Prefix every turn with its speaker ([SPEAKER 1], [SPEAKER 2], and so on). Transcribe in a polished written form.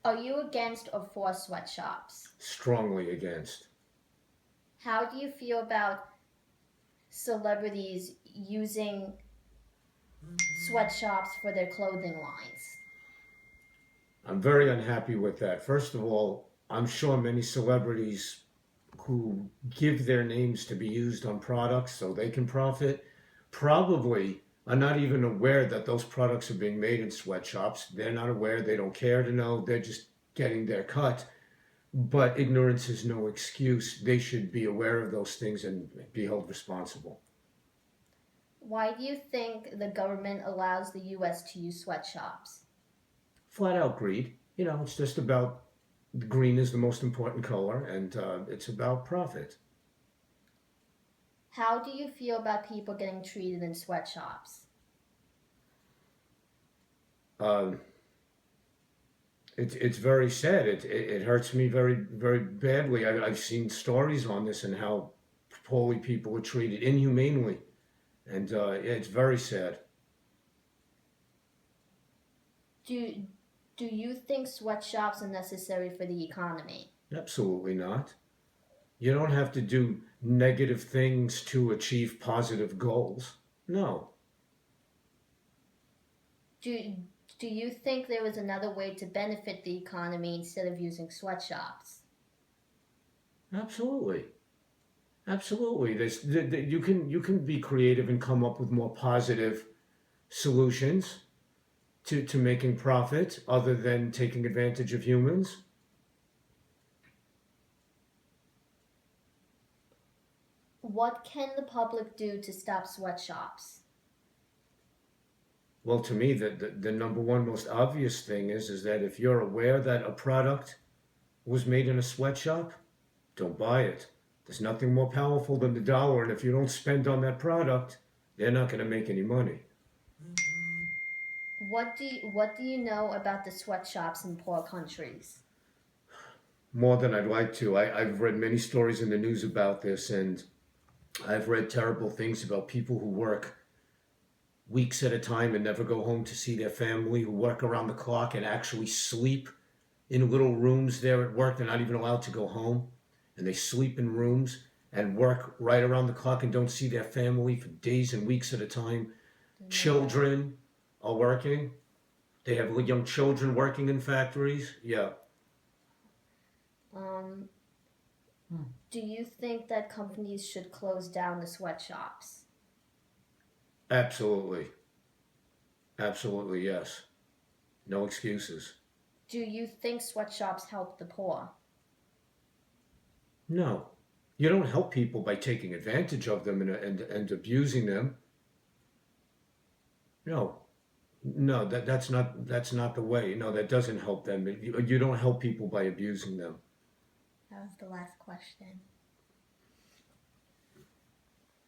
[SPEAKER 1] Are you against or for sweatshops?
[SPEAKER 2] Strongly against.
[SPEAKER 1] How do you feel about celebrities using sweatshops for their clothing lines?
[SPEAKER 2] I'm very unhappy with that. First of all, I'm sure many celebrities who give their names to be used on products so they can profit probably are not even aware that those products are being made in sweatshops. They're not aware, they don't care to know, they're just getting their cut. But ignorance is no excuse. They should be aware of those things and be held responsible.
[SPEAKER 1] Why do you think the government allows the US to use sweatshops?
[SPEAKER 2] Flat out greed. It's just about green is the most important color, and it's about profit.
[SPEAKER 1] How do you feel about people getting treated in sweatshops?
[SPEAKER 2] Um, it's very sad. It hurts me very very badly. I've seen stories on this and how poorly people are treated inhumanely, and it's very sad.
[SPEAKER 1] Do, do you think sweatshops are necessary for the economy?
[SPEAKER 2] Absolutely not. You don't have to do negative things to achieve positive goals. No,
[SPEAKER 1] Do, do you think there is another way to benefit the economy instead of using sweatshops?
[SPEAKER 2] absolutely. Absolutely. You can be creative and come up with more positive solutions to making profit other than taking advantage of humans.
[SPEAKER 1] What can the public do to stop sweatshops?
[SPEAKER 2] Well, to me, the number one most obvious thing is that if you're aware that a product was made in a sweatshop, don't buy it. There's nothing more powerful than the dollar, and if you don't spend on that product, they're not going to make any money.
[SPEAKER 1] What do you know about the sweatshops in poor countries?
[SPEAKER 2] More than I'd like to. I've read many stories in the news about this, and I've read terrible things about people who work weeks at a time and never go home to see their family, who work around the clock and actually sleep in little rooms there at work. They're not even allowed to go home, and they sleep in rooms and work right around the clock and don't see their family for days and weeks at a time.
[SPEAKER 1] Yeah.
[SPEAKER 2] Children are working. They have young children working in factories. Yeah,
[SPEAKER 1] Um, do you think that companies should close down the sweatshops?
[SPEAKER 2] absolutely. Absolutely, yes. No excuses.
[SPEAKER 1] Do you think sweatshops help the poor?
[SPEAKER 2] No. You don't help people by taking advantage of them and abusing them. No. No, that's not the way. No, that doesn't help them. You don't help people by abusing them.
[SPEAKER 1] That was the last question.